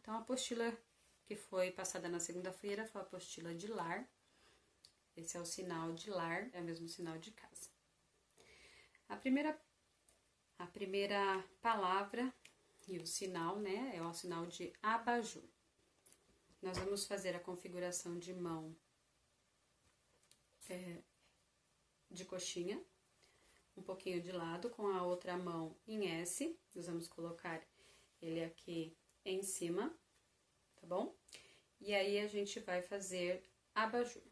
Então, a apostila que foi passada na segunda-feira foi a apostila de lar. Esse é o sinal de lar, é o mesmo sinal de casa. A primeira palavra e o sinal, né, é o sinal de abajur. Nós vamos fazer a configuração de mão de coxinha, um pouquinho de lado, com a outra mão em S. Nós vamos colocar ele aqui em cima, tá bom? E aí, a gente vai fazer abajur.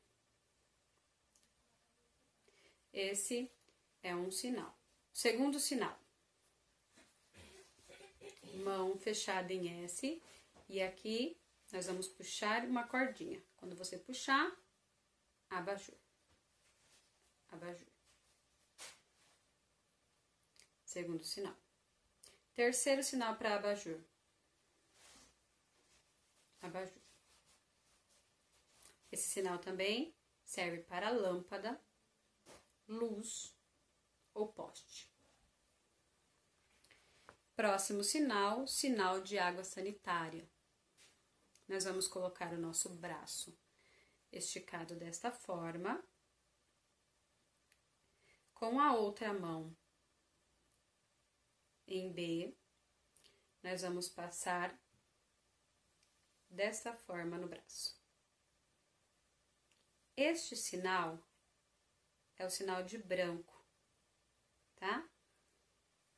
Esse é um sinal. Segundo sinal. Mão fechada em S. E aqui, nós vamos puxar uma cordinha. Quando você puxar, abajur. Abajur. Segundo sinal. Terceiro sinal para abajur. Abajur. Esse sinal também serve para lâmpada, luz ou poste. Próximo sinal, sinal de água sanitária. Nós vamos colocar o nosso braço esticado desta forma, com a outra mão em B, nós vamos passar desta forma no braço. Este sinal é o sinal de branco, tá?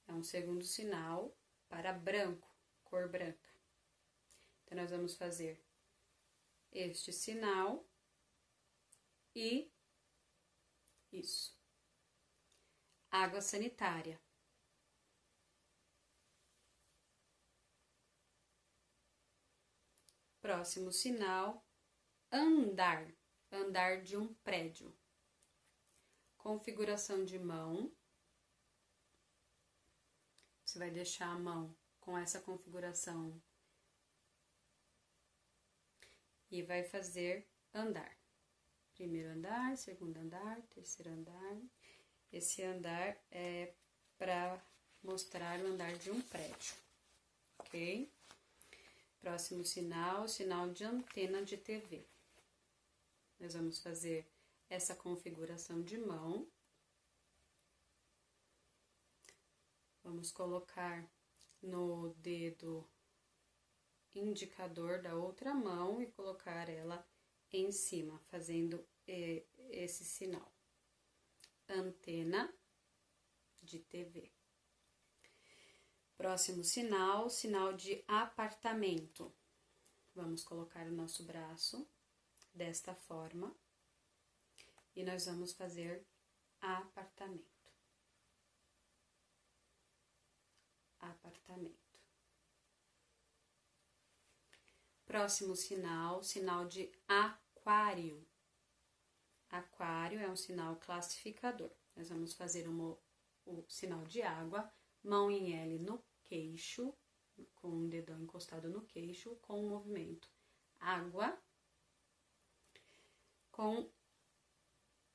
É um segundo sinal para branco, cor branca. Então, nós vamos fazer este sinal e isso. Água sanitária. Próximo sinal, andar. Andar de um prédio. Configuração de mão. Você vai deixar a mão com essa configuração e vai fazer andar. Primeiro andar, segundo andar, terceiro andar. Esse andar é para mostrar o andar de um prédio, ok? Próximo sinal, sinal de antena de TV. Nós vamos fazer essa configuração de mão. Vamos colocar no dedo indicador da outra mão e colocar ela em cima, fazendo esse sinal. Antena de TV. Próximo sinal, sinal de apartamento. Vamos colocar o nosso braço desta forma e nós vamos fazer apartamento. Apartamento. Próximo sinal, sinal de aquário. Aquário é um sinal classificador. Nós vamos fazer o sinal de água, mão em L no queixo, com o dedão encostado no queixo, com o movimento água, com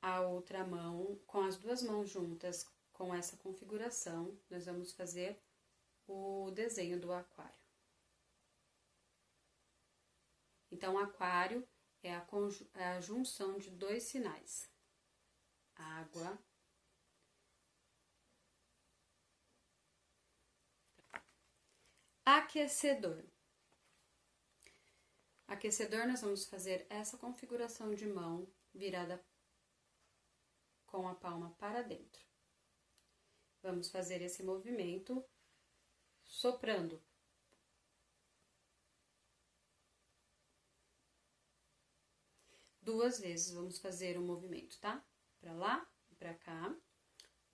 a outra mão, com as duas mãos juntas, com essa configuração, nós vamos fazer o desenho do aquário. Então, aquário é a junção de dois sinais. Água. Aquecedor. Aquecedor, nós vamos fazer essa configuração de mão virada com a palma para dentro. Vamos fazer esse movimento soprando. Duas vezes vamos fazer o movimento, tá? Para lá e para cá.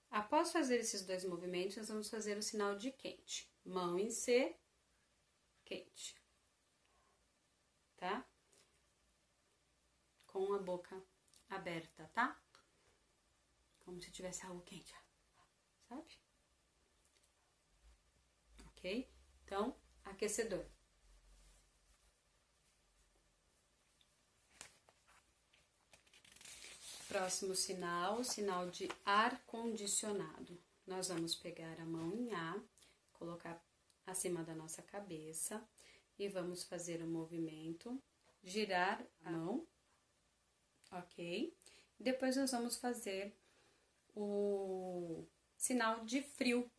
Após fazer esses dois movimentos, nós vamos fazer o sinal de quente. Mão em C, quente. Tá? Com a boca aberta, tá? Como se tivesse algo quente, sabe? Ok? Então, aquecedor. Próximo sinal, sinal de ar-condicionado. Nós vamos pegar a mão em A, colocar acima da nossa cabeça e vamos fazer o movimento, girar a mão, ok? Depois nós vamos fazer o sinal de frio,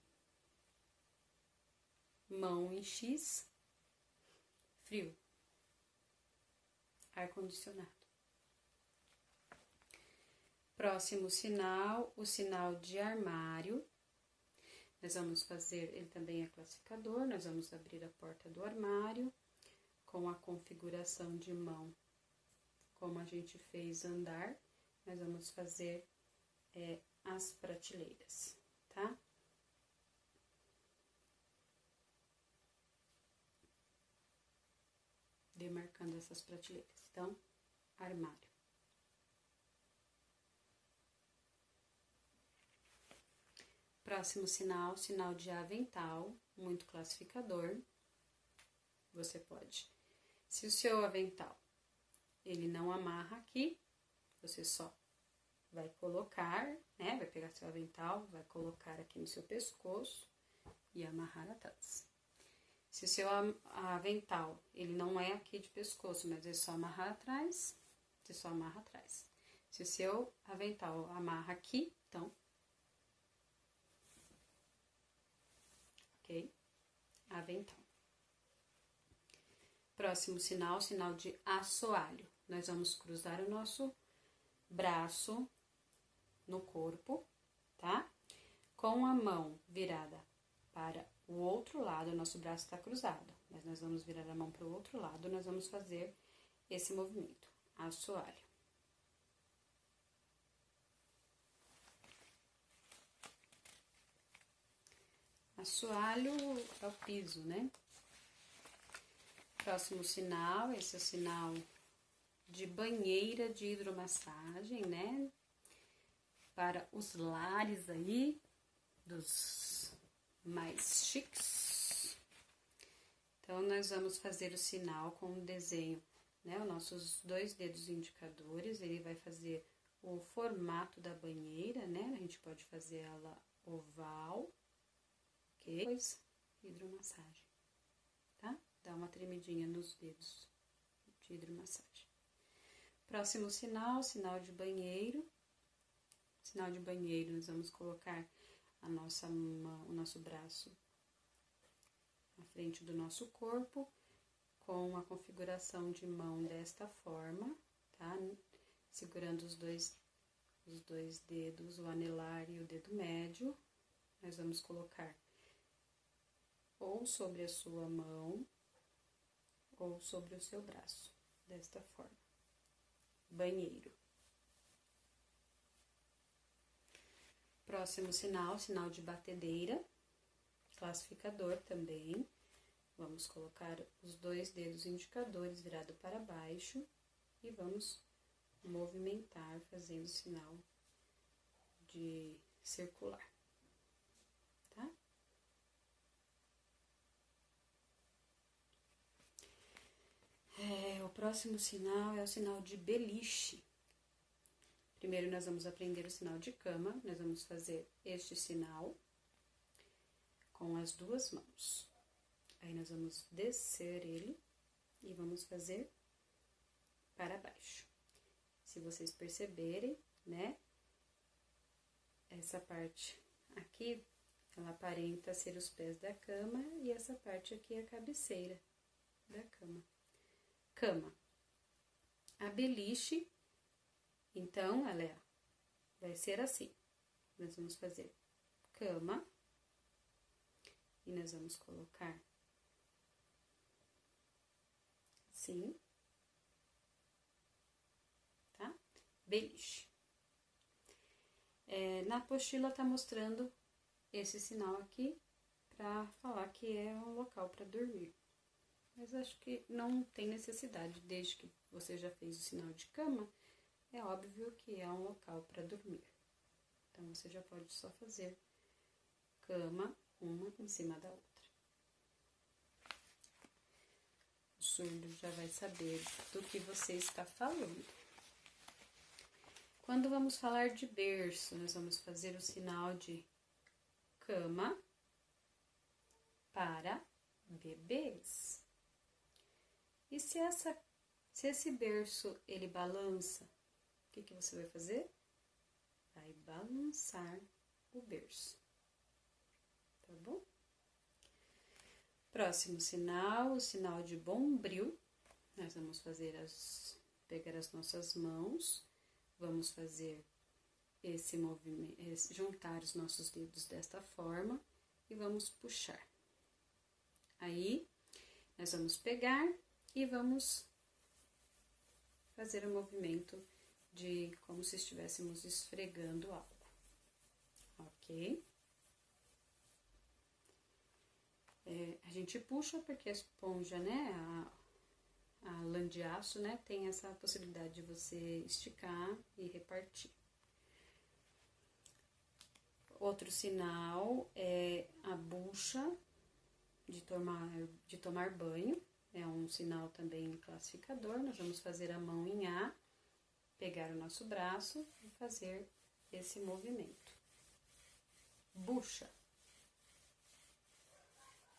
mão em X, frio, ar-condicionado. Próximo sinal, o sinal de armário. Nós vamos fazer, ele também é classificador, nós vamos abrir a porta do armário com a configuração de mão, como a gente fez andar, nós vamos fazer as prateleiras, tá? Demarcando essas prateleiras. Então, armário. Próximo sinal, sinal de avental, muito classificador. Você pode. Se o seu avental, ele não amarra aqui, você só vai colocar, né? Vai pegar seu avental, vai colocar aqui no seu pescoço e amarrar atrás. Se o seu avental, ele não é aqui de pescoço, mas é só amarrar atrás, você só amarra atrás. Se o seu avental amarra aqui, então, ok? Avental. Próximo sinal, sinal de assoalho. Nós vamos cruzar o nosso braço no corpo, tá? Com a mão virada para o outro lado, o nosso braço está cruzado, mas nós vamos virar a mão para o outro lado, nós vamos fazer esse movimento, assoalho. Assoalho é o piso, né? Próximo sinal, esse é o sinal de banheira de hidromassagem, né? Para os lares aí, dos mais chiques. Então, nós vamos fazer o sinal com o desenho, né? Os nossos 2 dedos indicadores, ele vai fazer o formato da banheira, né? A gente pode fazer ela oval, ok? Depois, hidromassagem, tá? Dá uma tremidinha nos dedos de hidromassagem. Próximo sinal, sinal de banheiro. Sinal de banheiro, nós vamos colocar a nossa mão, o nosso braço à frente do nosso corpo, com a configuração de mão desta forma, tá? Segurando os dois dedos, o anelar e o dedo médio. Nós vamos colocar ou sobre a sua mão, ou sobre o seu braço, desta forma. Banheiro. Próximo sinal, sinal de batedeira, classificador também. Vamos colocar os 2 dedos indicadores virados para baixo e vamos movimentar, fazendo sinal de circular, tá? O próximo sinal é o sinal de beliche. Primeiro, nós vamos aprender o sinal de cama. Nós vamos fazer este sinal com as 2 mãos. Aí, nós vamos descer ele e vamos fazer para baixo. Se vocês perceberem, né? Essa parte aqui, ela aparenta ser os pés da cama e essa parte aqui é a cabeceira da cama. Cama. A beliche, então, ela vai ser assim. Nós vamos fazer cama e nós vamos colocar assim, tá? Beliche. Na apostila tá mostrando esse sinal aqui para falar que é um local para dormir. Mas acho que não tem necessidade, desde que você já fez o sinal de cama, é óbvio que é um local para dormir. Então, você já pode só fazer cama, uma em cima da outra. O surdo já vai saber do que você está falando. Quando vamos falar de berço, nós vamos fazer o sinal de cama para bebês. se esse berço, ele balança, o que você vai fazer? Vai balançar o berço, tá bom? Próximo sinal, o sinal de bombril. Nós vamos pegar as nossas mãos, vamos fazer esse movimento, juntar os nossos dedos desta forma e vamos puxar. Aí, nós vamos pegar e vamos fazer o movimento de como se estivéssemos esfregando algo, ok? A gente puxa porque a esponja, né, a lã de aço, né, tem essa possibilidade de você esticar e repartir. Outro sinal é a bucha de tomar banho, é um sinal também classificador. Nós vamos fazer a mão em A, pegar o nosso braço e fazer esse movimento. Bucha.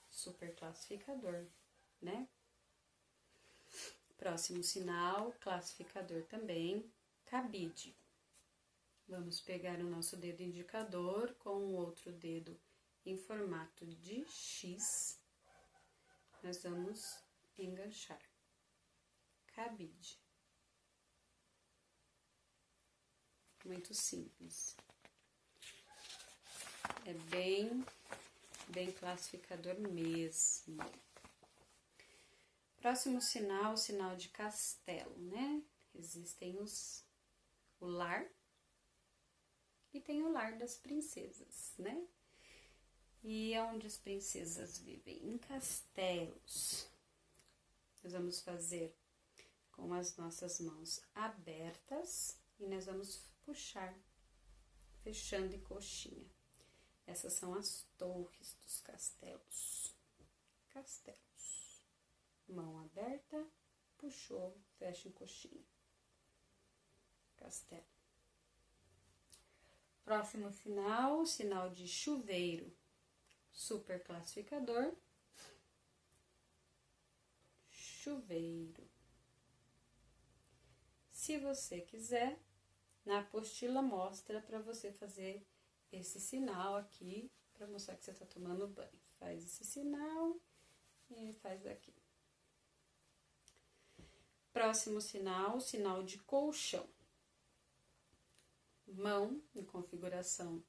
Super classificador, né? Próximo sinal, classificador também, cabide. Vamos pegar o nosso dedo indicador com o outro dedo em formato de X. Nós vamos enganchar. Cabide. Muito simples. É bem classificador mesmo. Próximo sinal, o sinal de castelo, né? Existem o lar e tem o lar das princesas, né? E é onde as princesas vivem? Em castelos. Nós vamos fazer com as nossas mãos abertas e nós vamos puxar, fechando em coxinha. Essas são as torres dos castelos. Castelos. Mão aberta, puxou, fecha em coxinha. Castelo. Próximo sinal, sinal de chuveiro. Super classificador. Chuveiro. Se você quiser, na apostila mostra para você fazer esse sinal aqui, para mostrar que você está tomando banho. Faz esse sinal e faz aqui. Próximo sinal, sinal de colchão. Mão em configuração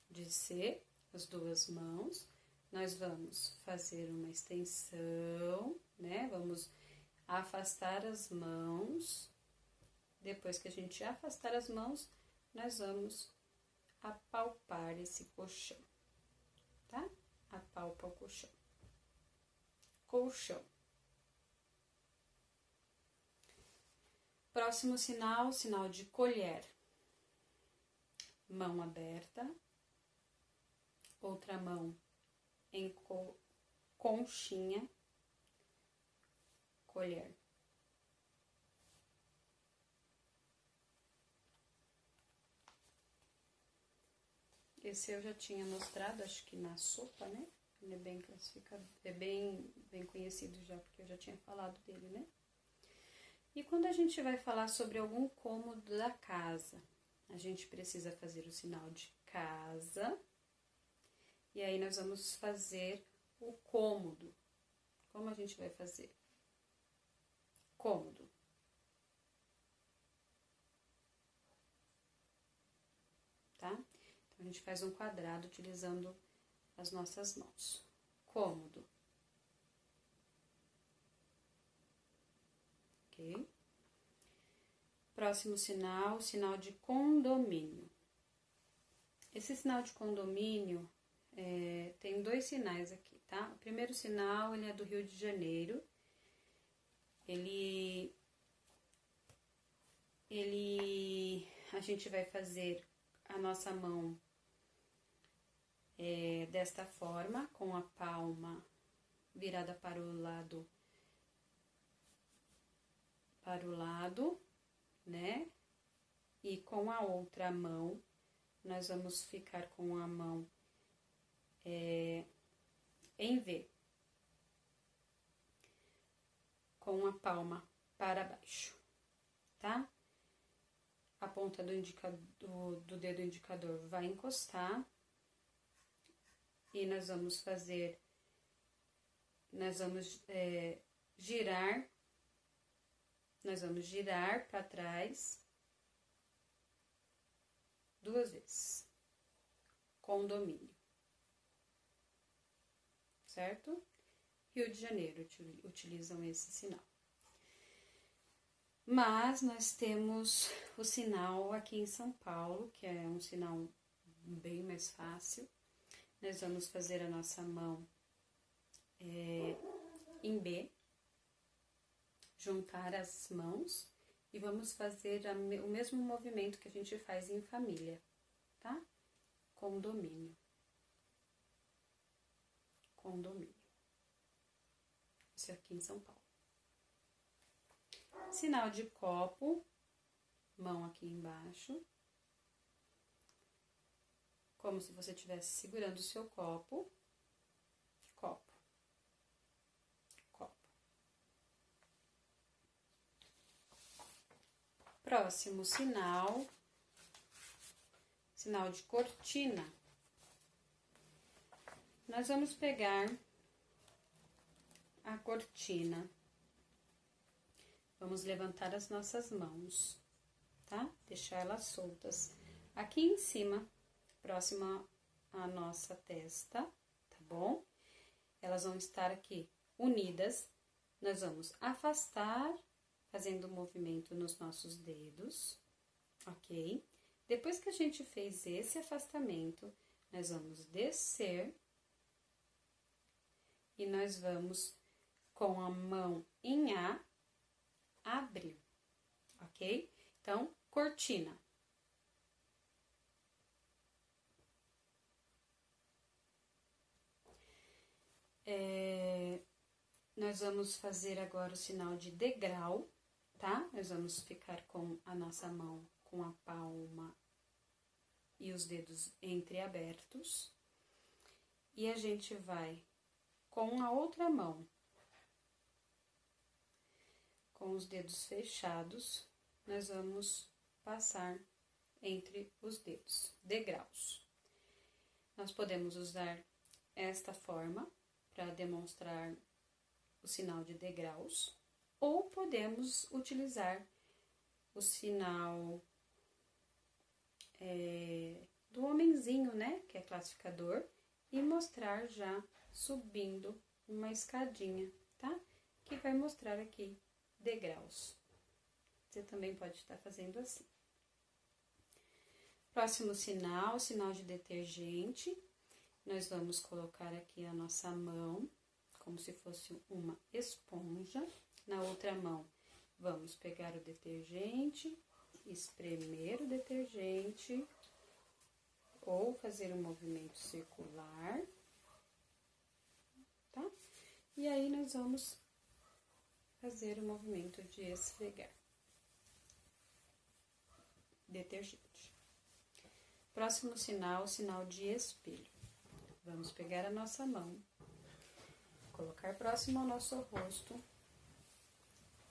de C, as duas mãos. Nós vamos fazer uma extensão, né? Vamos afastar as mãos. Depois que a gente afastar as mãos, nós vamos apalpar esse colchão, tá? Apalpa o colchão. Colchão. Próximo sinal, sinal de colher. Mão aberta, outra mão em conchinha, colher. Esse eu já tinha mostrado, acho que na sopa, né? Ele é bem classificado, é bem conhecido já, porque eu já tinha falado dele, né? E quando a gente vai falar sobre algum cômodo da casa, a gente precisa fazer o sinal de casa. E aí, nós vamos fazer o cômodo. Como a gente vai fazer? Cômodo. Tá? Então, a gente faz um quadrado utilizando as nossas mãos. Cômodo. Ok? Próximo sinal, sinal de condomínio. Esse sinal de condomínio, tem dois sinais aqui, tá? O primeiro sinal, ele é do Rio de Janeiro. A gente vai fazer a nossa mão desta forma, com a palma virada para o lado, né? E com a outra mão, nós vamos ficar com a mão em V. com a palma para baixo, tá? A ponta do dedo indicador vai encostar e nós vamos girar para trás 2 vezes, com domínio, certo? Rio de Janeiro utilizam esse sinal. Mas nós temos o sinal aqui em São Paulo, que é um sinal bem mais fácil. Nós vamos fazer a nossa mão em B, juntar as mãos e vamos fazer o mesmo movimento que a gente faz em família, tá? Com domínio. Com domínio. Isso aqui em São Paulo. Sinal de copo, mão aqui embaixo. Como se você estivesse segurando o seu copo. Copo. Copo. Próximo sinal. Sinal de cortina. Nós vamos pegar a cortina. Vamos levantar as nossas mãos, tá? Deixar elas soltas. Aqui em cima, próxima à nossa testa, tá bom? Elas vão estar aqui unidas. Nós vamos afastar, fazendo um movimento nos nossos dedos, ok? Depois que a gente fez esse afastamento, nós vamos descer e nós vamos, com a mão em A, abrir, ok? Então, cortina. Nós vamos fazer agora o sinal de degrau, tá? Nós vamos ficar com a nossa mão com a palma e os dedos entreabertos. E a gente vai com a outra mão, com os dedos fechados, nós vamos passar entre os dedos, degraus. Nós podemos usar esta forma para demonstrar o sinal de degraus, ou podemos utilizar o sinal do homenzinho, né, que é classificador, e mostrar já subindo uma escadinha, tá? Que vai mostrar aqui degraus. Você também pode estar fazendo assim. Próximo sinal, sinal de detergente. Nós vamos colocar aqui a nossa mão, como se fosse uma esponja. Na outra mão, vamos pegar o detergente, espremer o detergente, ou fazer um movimento circular, tá? E aí, nós vamos fazer o movimento de esfregar detergente. Próximo sinal, sinal de espelho. Vamos pegar a nossa mão, colocar próximo ao nosso rosto,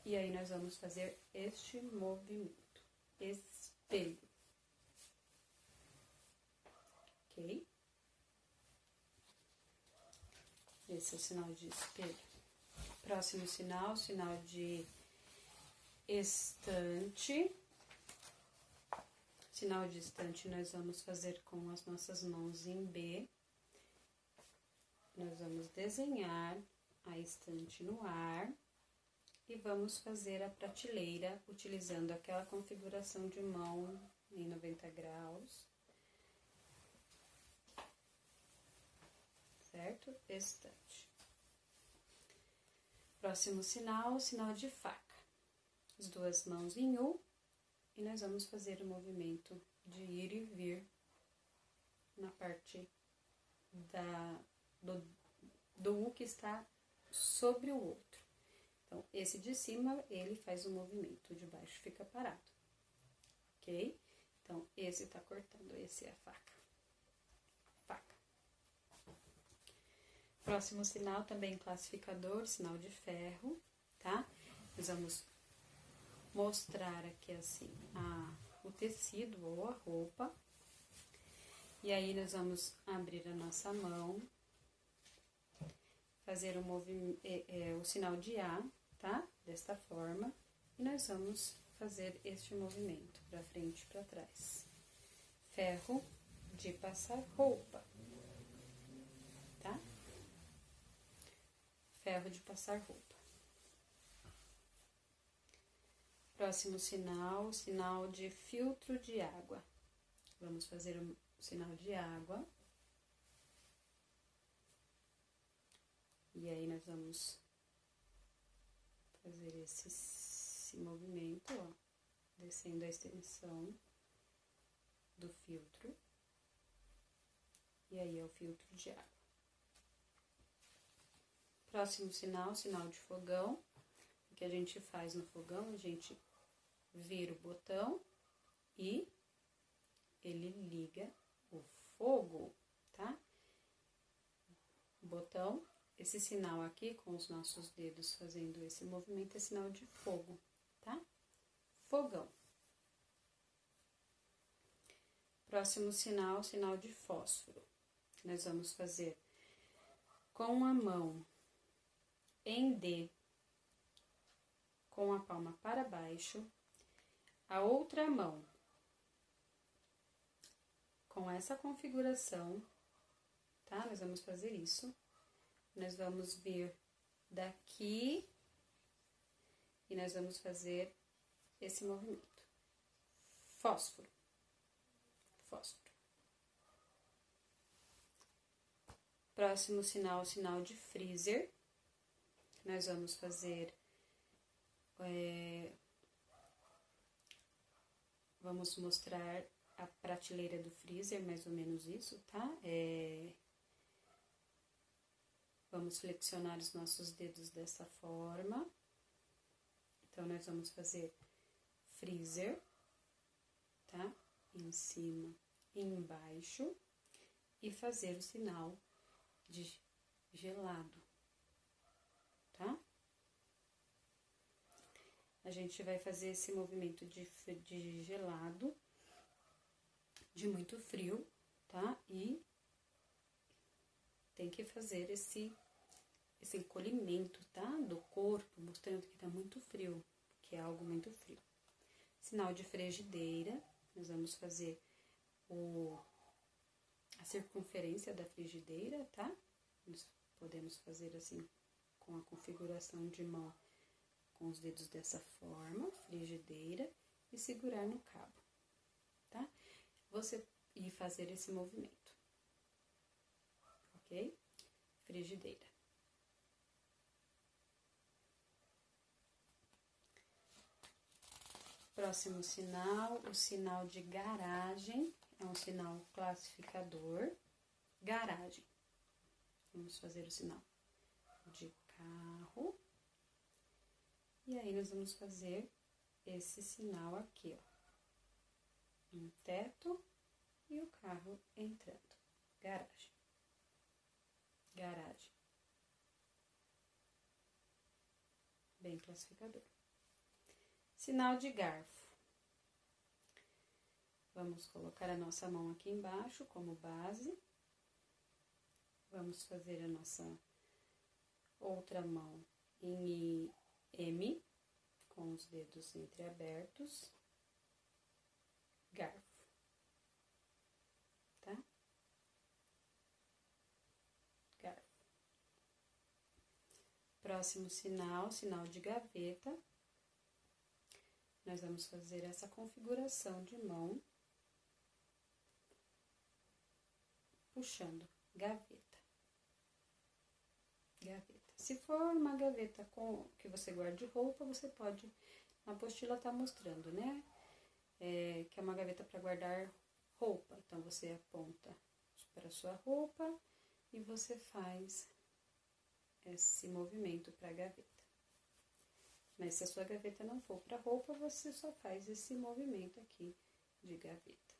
e aí nós vamos fazer este movimento, espelho, ok? Esse é o sinal de espelho. Próximo sinal, sinal de estante. Sinal de estante nós vamos fazer com as nossas mãos em B. Nós vamos desenhar a estante no ar e vamos fazer a prateleira utilizando aquela configuração de mão em 90 graus. Certo? Estante. Próximo sinal, sinal de faca. As duas mãos em U e nós vamos fazer o movimento de ir e vir na parte do U que está sobre o outro. Então, esse de cima, ele faz o movimento, de baixo fica parado, ok? Então, esse tá cortando, esse é a faca. Faca. Próximo sinal, também classificador, sinal de ferro, tá? Nós vamos mostrar aqui assim o tecido ou a roupa. E aí, nós vamos abrir a nossa mão, fazer o sinal de A, tá? Desta forma. E nós vamos fazer este movimento pra frente e pra trás. Ferro de passar roupa, tá? Ferro de passar roupa. Próximo sinal, sinal de filtro de água. Vamos fazer o sinal de água. E aí, nós vamos fazer esse movimento, ó, descendo a extensão do filtro. E aí, é o filtro de água. Próximo sinal, sinal de fogão. O que a gente faz no fogão, a gente vira o botão e ele liga o fogo, tá? Botão, esse sinal aqui com os nossos dedos fazendo esse movimento é sinal de fogo, tá? Fogão. Próximo sinal, sinal de fósforo. Nós vamos fazer com a mão em D, com a palma para baixo, a outra mão com essa configuração, tá? Nós vamos fazer isso. Nós vamos vir daqui e nós vamos fazer esse movimento. Fósforo. Fósforo. Próximo sinal, sinal de freezer. Nós vamos fazer... vamos mostrar a prateleira do freezer, mais ou menos isso, tá? Vamos flexionar os nossos dedos dessa forma. Então, nós vamos fazer freezer, tá? Em cima e embaixo. E fazer o sinal de gelado, tá? A gente vai fazer esse movimento de gelado, de muito frio, tá? E tem que fazer esse encolhimento, tá? Do corpo, mostrando que tá muito frio, que é algo muito frio. Sinal de frigideira, nós vamos fazer a circunferência da frigideira, tá? Nós podemos fazer assim, com a configuração de mão, com os dedos dessa forma, frigideira, e segurar no cabo, tá? Você ir fazer esse movimento, ok? Frigideira. Próximo sinal, o sinal de garagem, é um sinal classificador. Garagem. Vamos fazer o sinal de carro. E aí, nós vamos fazer esse sinal aqui, ó. Um teto e o carro entrando. Garagem. Garagem. Bem classificador. Sinal de garfo. Vamos colocar a nossa mão aqui embaixo como base. Vamos fazer a nossa outra mão em M, com os dedos entreabertos. Garfo, tá? Garfo. Próximo sinal, sinal de gaveta. Nós vamos fazer essa configuração de mão, puxando gaveta. Gaveta. Se for uma gaveta que você guarde roupa, você pode, na apostila tá mostrando, né? Que é uma gaveta para guardar roupa. Então, você aponta para a sua roupa e você faz esse movimento para a gaveta. Mas se a sua gaveta não for para roupa, você só faz esse movimento aqui de gaveta.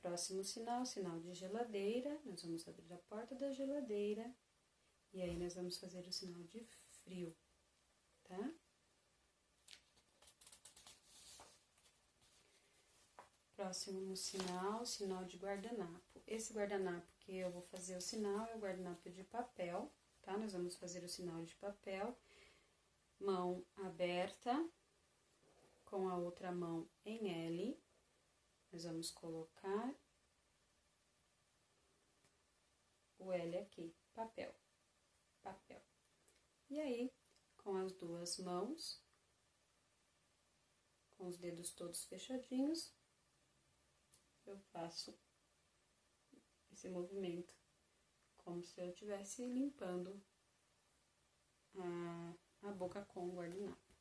Próximo sinal, sinal de geladeira. Nós vamos abrir a porta da geladeira. E aí, nós vamos fazer o sinal de frio. Próximo sinal, sinal de guardanapo. Esse guardanapo que eu vou fazer o sinal é o guardanapo de papel, tá? Nós vamos fazer o sinal de papel, mão aberta, com a outra mão em L, nós vamos colocar o L aqui, papel, papel. E aí, com as duas mãos, com os dedos todos fechadinhos, eu faço esse movimento, como se eu estivesse limpando a boca com o guardanapo.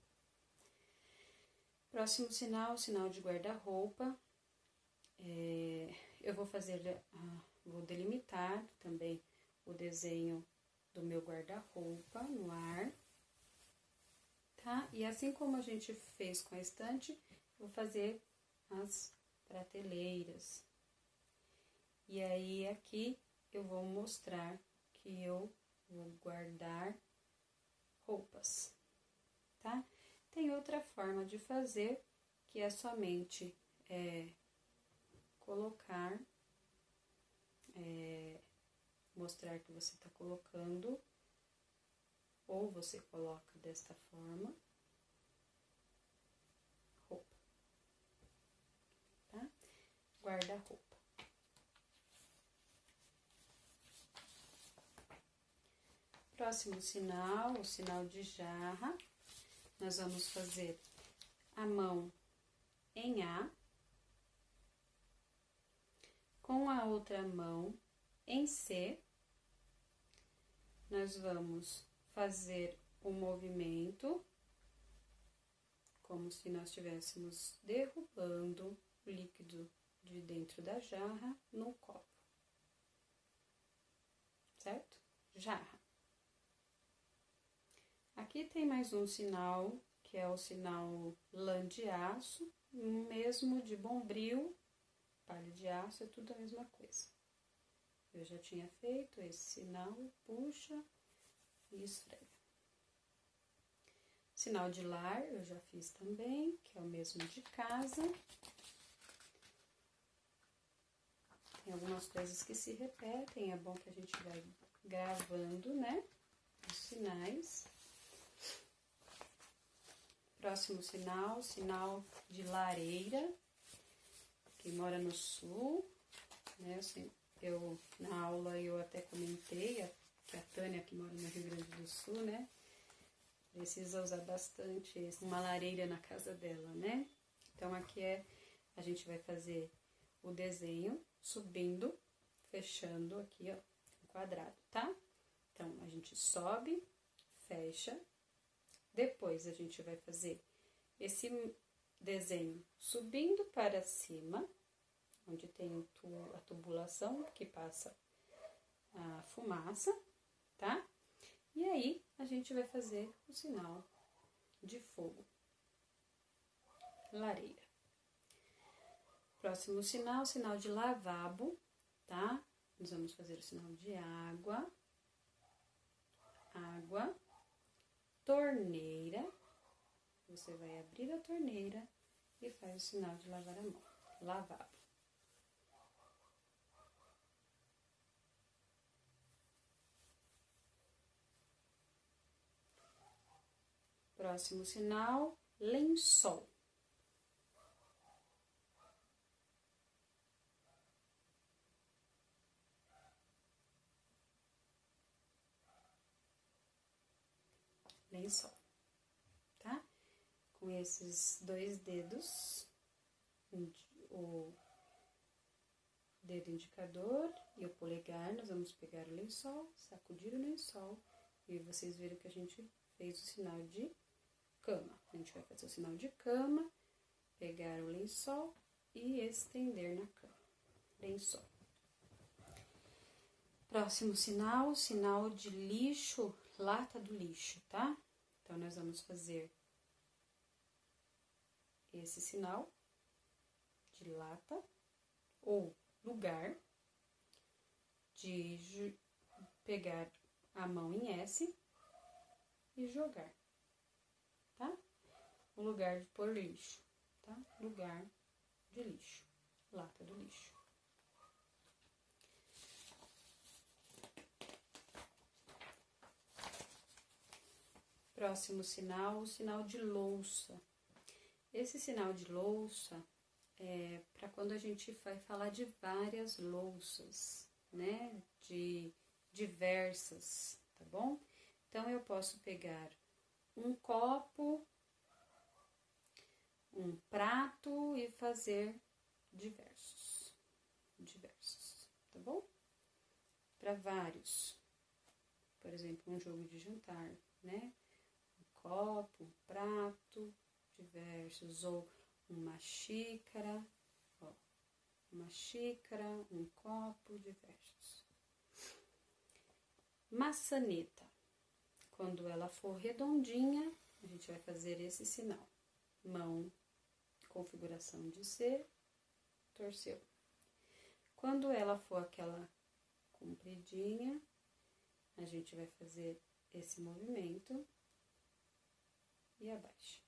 Próximo sinal, sinal de guarda-roupa. Eu vou vou delimitar também o desenho do meu guarda-roupa no ar, tá? E assim como a gente fez com a estante, eu vou fazer as prateleiras. E aí, aqui, eu vou mostrar que eu vou guardar roupas, tá? Tem outra forma de fazer, que é somente colocar, mostrar que você tá colocando, ou você coloca desta forma, roupa, tá? Guarda-roupa. Próximo sinal, o sinal de jarra, nós vamos fazer a mão em A, com a outra mão em C, nós vamos fazer um movimento, como se nós estivéssemos derrubando o líquido de dentro da jarra no copo, certo? Jarra. Aqui tem mais um sinal, que é o sinal lã de aço, mesmo de bombril, palha de aço, é tudo a mesma coisa. Eu já tinha feito esse sinal, puxa e esfrega. Sinal de lar, eu já fiz também, que é o mesmo de casa. Tem algumas coisas que se repetem, é bom que a gente vai gravando, né, os sinais. Próximo sinal, sinal de lareira, que mora no sul, né, assim, na aula eu até comentei que a Tânia, que mora no Rio Grande do Sul, né, precisa usar bastante uma lareira na casa dela, né? Então, aqui a gente vai fazer o desenho subindo, fechando aqui, ó, um quadrado, tá? Então, a gente sobe, fecha, depois a gente vai fazer esse desenho subindo para cima, onde tem a tubulação que passa a fumaça, tá? E aí, a gente vai fazer o sinal de fogo, lareira. Próximo sinal, sinal de lavabo, tá? Nós vamos fazer o sinal de água, torneira. Você vai abrir a torneira e faz o sinal de lavar a mão, lavabo. Próximo sinal, lençol. Lençol, tá? Com esses dois dedos, o dedo indicador e o polegar, nós vamos pegar o lençol, sacudir o lençol e vocês viram que a gente fez o sinal de cama. A gente vai fazer o sinal de cama, pegar o lençol e estender na cama. Lençol. Próximo sinal, sinal de lixo, lata do lixo, tá? Então, nós vamos fazer esse sinal de lata ou lugar, de pegar a mão em S e jogar, tá? O lugar de pôr lixo, tá? Lugar de lixo. lata do lixo. Próximo sinal, o sinal de louça. Esse sinal de louça é para quando a gente vai falar de várias louças, né? De diversas, tá bom? Então, eu posso pegar um copo, um prato e fazer diversos, tá bom? Para vários. Por exemplo, um jogo de jantar, né? Um copo, um prato, diversos, ou uma xícara, ó, uma xícara, um copo, diversos. Maçaneta. Quando ela for redondinha, a gente vai fazer esse sinal. Mão, configuração de C, torceu. Quando ela for aquela compridinha, a gente vai fazer esse movimento e abaixa.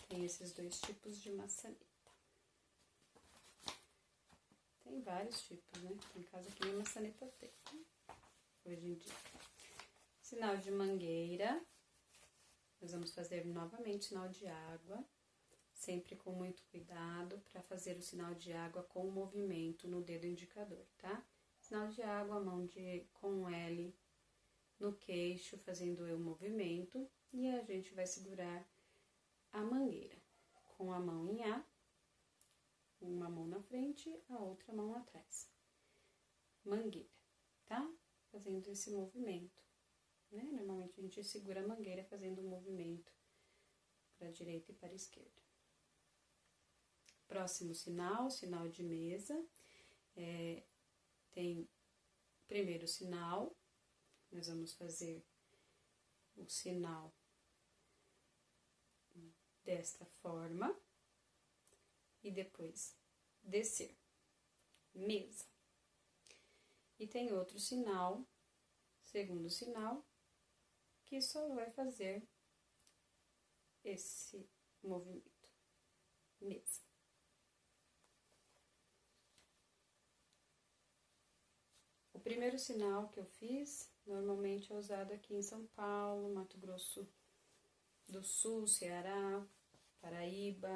Tem esses dois tipos de maçaneta. Tem vários tipos, né? Tem casa que nem maçaneta tem, hoje em dia. Sinal de mangueira. Nós vamos fazer novamente sinal de água, sempre com muito cuidado para fazer o sinal de água com o movimento no dedo indicador, tá? Sinal de água, mão com L no queixo, fazendo o movimento, e a gente vai segurar a mangueira com a mão em A, uma mão na frente, a outra mão atrás. Mangueira, tá? Fazendo esse movimento, né? Normalmente a gente segura a mangueira fazendo o movimento para a direita e para a esquerda. Próximo sinal, sinal de mesa. Tem primeiro sinal, nós vamos fazer o sinal desta forma e depois descer, mesa. E tem outro sinal, segundo sinal, que só vai fazer esse movimento, mesa. O primeiro sinal que eu fiz, normalmente é usado aqui em São Paulo, Mato Grosso do Sul, Ceará, Paraíba,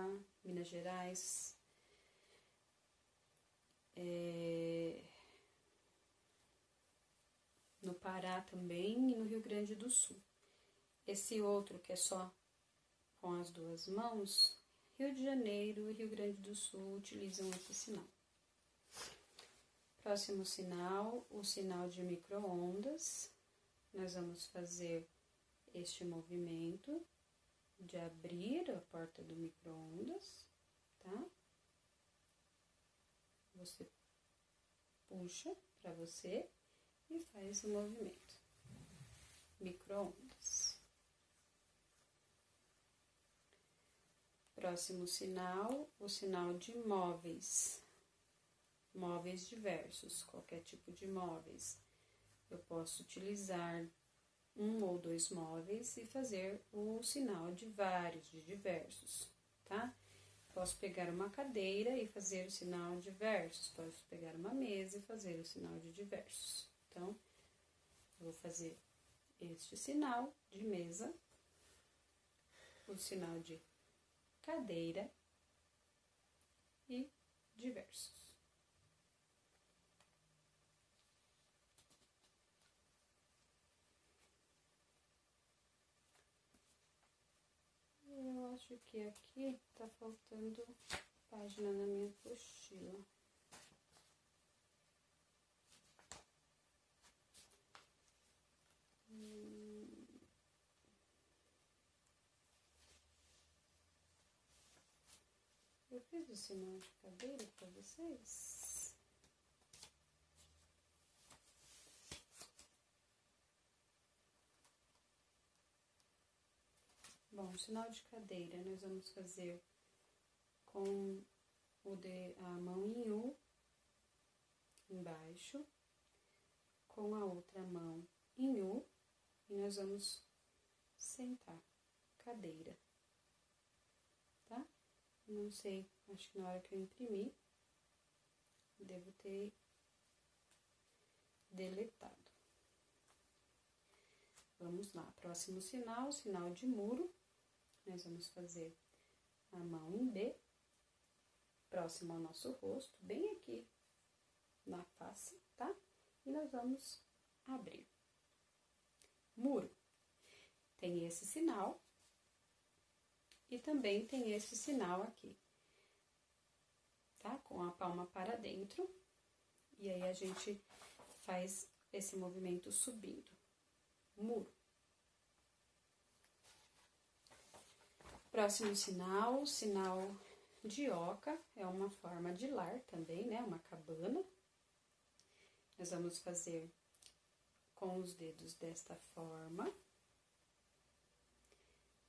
Minas Gerais, no Pará também e no Rio Grande do Sul. Esse outro que é só com as duas mãos, Rio de Janeiro e Rio Grande do Sul utilizam esse sinal. Próximo sinal, o sinal de micro-ondas. Nós vamos fazer este movimento de abrir a porta do micro-ondas, tá? Você puxa para você e faz o movimento. Micro-ondas. Próximo sinal, o sinal de móveis. Móveis diversos, qualquer tipo de móveis. Eu posso utilizar um ou dois móveis e fazer o sinal de vários, de diversos, tá? Posso pegar uma cadeira e fazer o sinal de diversos, posso pegar uma mesa e fazer o sinal de diversos. Então, eu vou fazer este sinal de mesa, o sinal de cadeira e diversos. Eu acho que aqui tá faltando página na minha apostila. Eu fiz o sinal de cadeira para vocês. Bom, sinal de cadeira nós vamos fazer com a mão em U, embaixo, com a outra mão em U, e nós vamos sentar, cadeira, Não sei, acho que na hora que eu imprimi, devo ter deletado. Vamos lá, próximo sinal, sinal de muro. Nós vamos fazer a mão em B, próximo ao nosso rosto, bem aqui na face, tá? E nós vamos abrir. Muro. Tem esse sinal e também tem esse sinal aqui, tá? Com a palma para dentro. E aí, a gente faz esse movimento subindo. Muro. Próximo sinal, sinal de oca, é uma forma de lar também, né? Uma cabana. Nós vamos fazer com os dedos desta forma.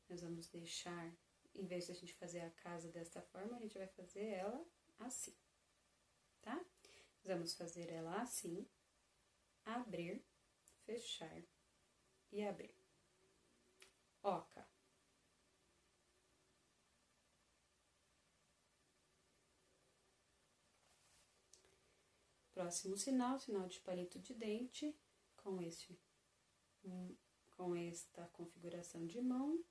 Nós vamos deixar, em vez de a gente fazer a casa desta forma, a gente vai fazer ela assim, tá? Nós vamos fazer ela assim, abrir, fechar e abrir. Oca. Próximo sinal, sinal de palito de dente, com esta configuração de mão,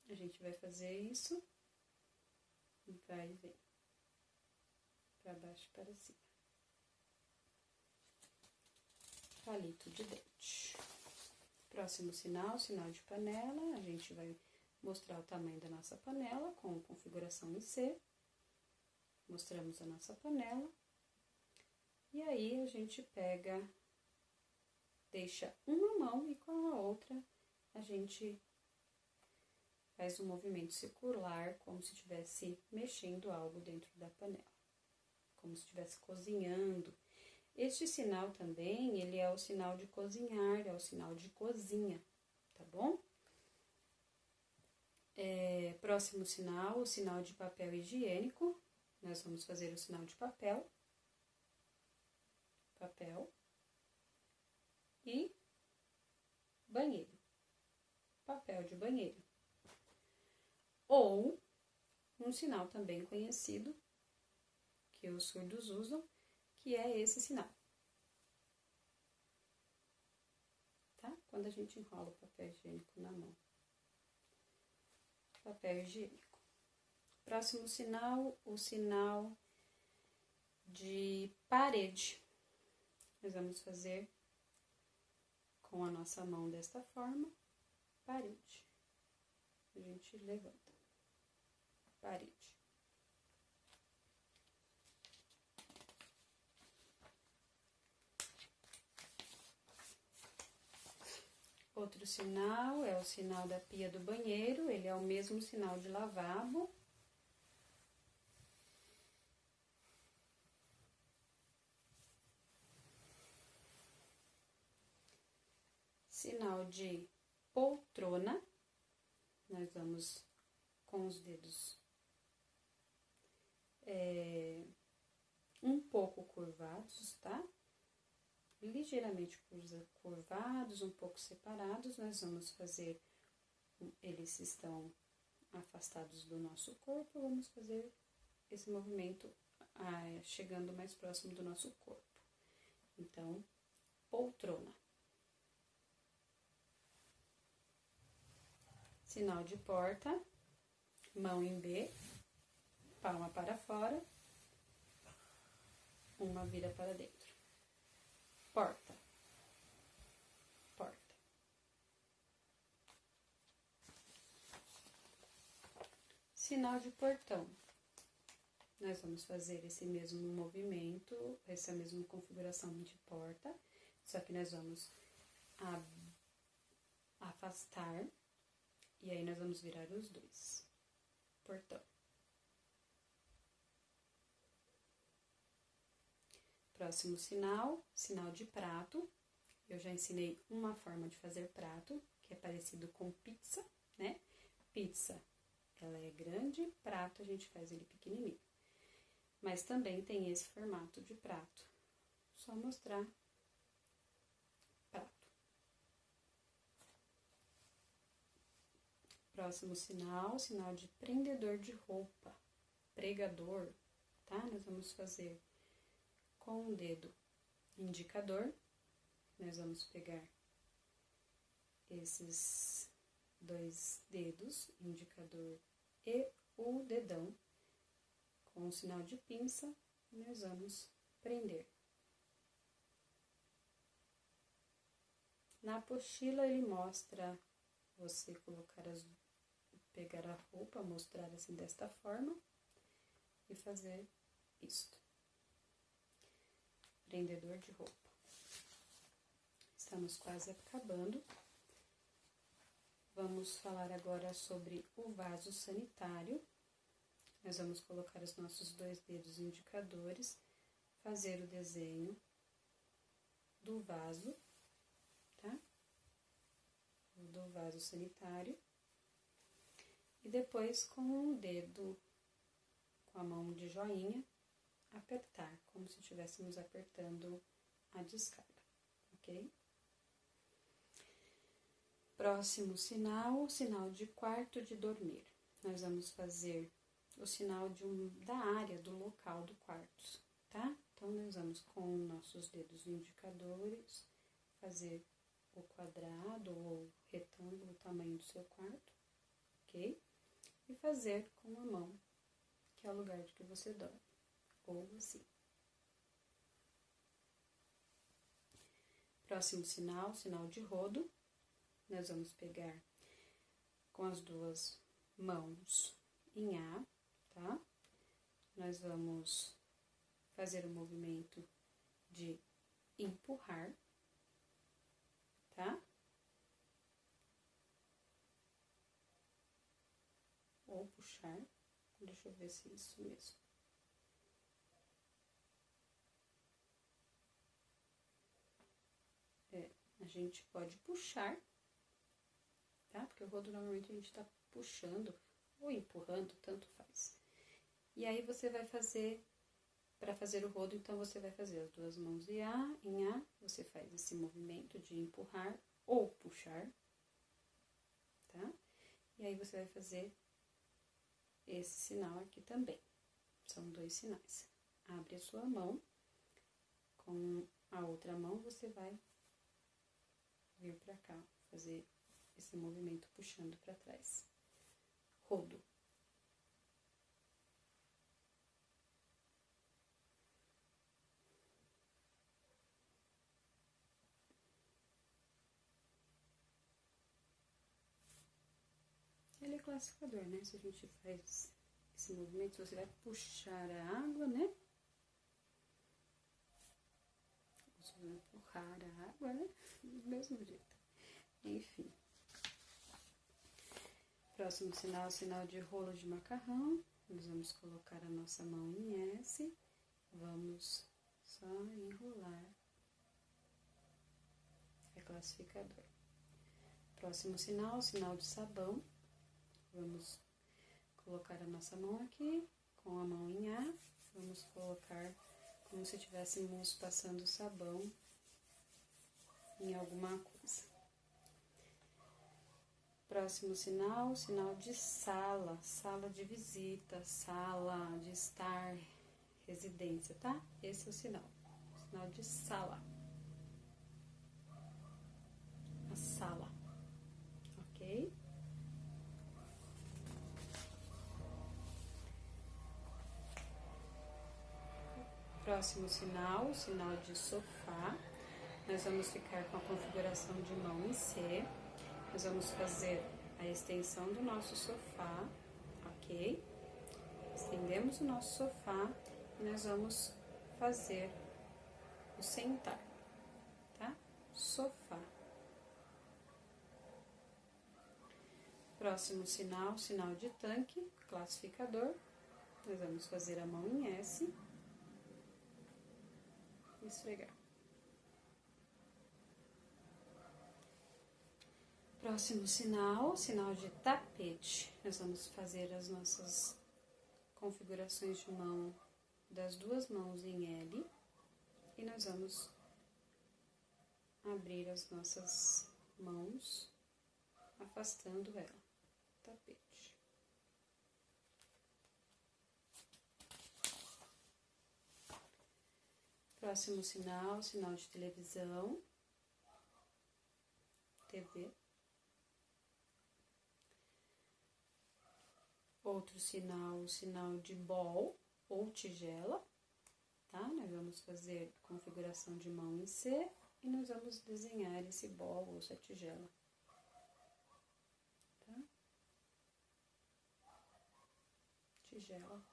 a gente vai fazer isso, vai ver, para baixo e para cima. Palito de dente. Próximo sinal, sinal de panela, a gente vai mostrar o tamanho da nossa panela com configuração em C. Mostramos a nossa panela. E aí, a gente pega, deixa uma mão e com a outra a gente faz um movimento circular, como se estivesse mexendo algo dentro da panela, como se estivesse cozinhando. Este sinal também, ele é o sinal de cozinhar, é o sinal de cozinha, tá bom? Próximo sinal, o sinal de papel higiênico. Nós vamos fazer o sinal de papel. Papel. E banheiro. Papel de banheiro. Ou um sinal também conhecido, que os surdos usam, que é esse sinal. Tá? Quando a gente enrola o papel higiênico na mão. Papel higiênico. Próximo sinal, o sinal de parede. Nós vamos fazer com a nossa mão desta forma, parede. A gente levanta. Parede. Outro sinal é o sinal da pia do banheiro, ele é o mesmo sinal de lavabo. Sinal de poltrona, nós vamos com os dedos um pouco curvados, tá? Ligeiramente curvados, um pouco separados, nós vamos fazer, eles estão afastados do nosso corpo, vamos fazer esse movimento chegando mais próximo do nosso corpo. Então, poltrona. Sinal de porta, mão em B, palma para fora, uma vira para dentro. Porta. Porta. Sinal de portão. Nós vamos fazer esse mesmo movimento, essa mesma configuração de porta, só que nós vamos afastar, e aí nós vamos virar os dois. Portão. Próximo sinal, sinal de prato. Eu já ensinei uma forma de fazer prato, que é parecido com pizza, né? Pizza, ela é grande, prato a gente faz ele pequenininho. Mas também tem esse formato de prato. Só mostrar prato. Próximo sinal, sinal de prendedor de roupa. pregador, tá? Nós vamos fazer com o dedo indicador, nós vamos pegar esses dois dedos, indicador e o dedão, com o sinal de pinça, nós vamos prender. Na apostila ele mostra você pegar a roupa, mostrar assim desta forma e fazer isto. Prendedor de roupa. Estamos quase acabando. Vamos falar agora sobre o vaso sanitário. Nós vamos colocar os nossos dois dedos indicadores, fazer o desenho do vaso, tá? Do vaso sanitário. E depois, com o dedo, com a mão de joinha, apertar, como se estivéssemos apertando a descarga, ok? Próximo sinal, sinal de quarto de dormir. Nós vamos fazer o sinal da área, do local do quarto, tá? Então, nós vamos com nossos dedos indicadores fazer o quadrado ou retângulo, o tamanho do seu quarto, ok? E fazer com a mão, que é o lugar de que você dorme, ou assim. Próximo sinal, sinal de rodo. Nós vamos pegar com as duas mãos em A, tá? Nós vamos fazer o movimento de empurrar, tá? Ou puxar. Deixa eu ver se é isso mesmo. A gente pode puxar, tá? Porque o rodo normalmente a gente tá puxando ou empurrando, tanto faz. E aí você vai fazer, para fazer o rodo, então você vai fazer as duas mãos em A, você faz esse movimento de empurrar ou puxar, tá? E aí você vai fazer esse sinal aqui também. São dois sinais. Abre a sua mão, com a outra mão você vai vir pra cá, fazer esse movimento puxando pra trás. Rodo. Ele é classificador, né? Se a gente faz esse movimento, você vai puxar a água, né? Você vai empurrar a água, né? Do mesmo jeito. Enfim. Próximo sinal, sinal de rolo de macarrão. Nós vamos colocar a nossa mão em S. Vamos só enrolar. É classificador. Próximo sinal, sinal de sabão. Vamos colocar a nossa mão aqui, com a mão em A. Vamos colocar como se estivéssemos passando sabão em alguma coisa. Próximo sinal, sinal de sala, sala de visita, sala de estar, residência, tá? Esse é o sinal de sala. A sala, ok? Próximo sinal, sinal de sofá. Nós vamos ficar com a configuração de mão em C. Nós vamos fazer a extensão do nosso sofá, ok? Estendemos o nosso sofá e nós vamos fazer o sentar, tá? Sofá. Próximo sinal, sinal de tanque, classificador. Nós vamos fazer a mão em S. Esfregar. Próximo sinal, sinal de tapete. Nós vamos fazer as nossas configurações de mão das duas mãos em L e nós vamos abrir as nossas mãos, afastando ela. Tapete. Próximo sinal, sinal de televisão, TV. Outro sinal, o sinal de bol ou tigela, tá? Nós vamos fazer configuração de mão em C e nós vamos desenhar esse bol ou essa tigela, tá? Tigela.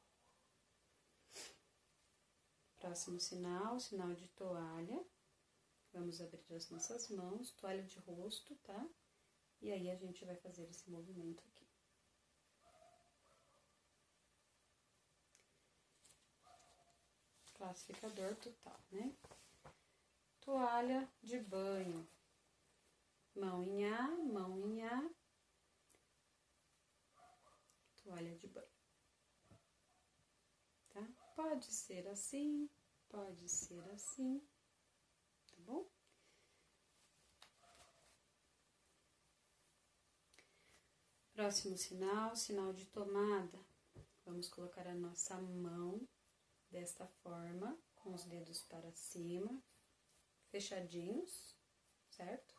Próximo sinal, sinal de toalha. Vamos abrir as nossas mãos, toalha de rosto, tá? E aí a gente vai fazer esse movimento aqui. Classificador total, né? Toalha de banho. Mão em A, mão em A. Toalha de banho. Tá? Pode ser assim, pode ser assim, tá bom? Próximo sinal, sinal de tomada. Vamos colocar a nossa mão desta forma, com os dedos para cima, fechadinhos, certo?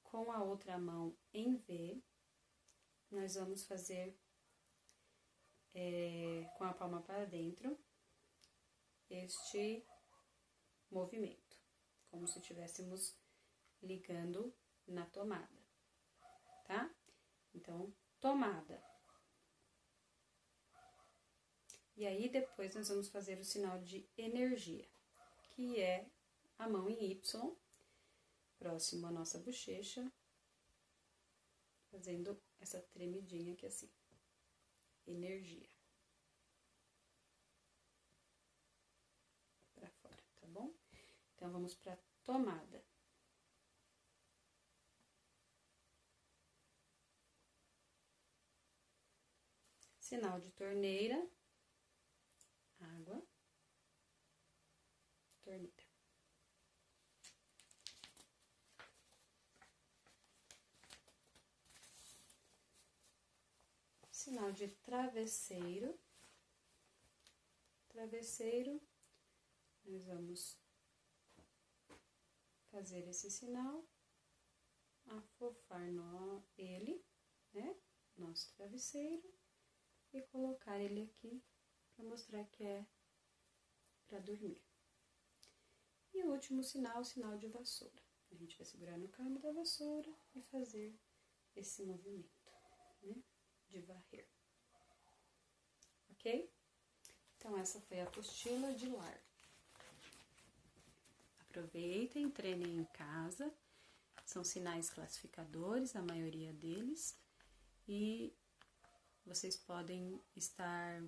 Com a outra mão em V, nós vamos fazer com a palma para dentro este movimento, como se estivéssemos ligando na tomada, tá? Então, tomada. E aí, depois nós vamos fazer o sinal de energia, que é a mão em Y, próximo à nossa bochecha, fazendo essa tremidinha aqui assim. Energia. Pra fora, tá bom? Então, vamos pra tomada. Sinal de torneira. Água. Torneira. Sinal de travesseiro. Travesseiro, nós vamos fazer esse sinal, afofar ele, né, nosso travesseiro, e colocar ele aqui para mostrar que é para dormir. E o último sinal, o sinal de vassoura. A gente vai segurar no cabo da vassoura e fazer esse movimento, né, de varrer. Ok? Então, essa foi a apostila de lar. Aproveitem, treinem em casa. São sinais classificadores, a maioria deles. E vocês podem estar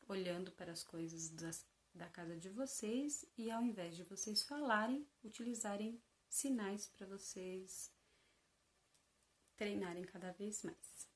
olhando para as coisas da casa de vocês e, ao invés de vocês falarem, utilizarem sinais para vocês treinarem cada vez mais.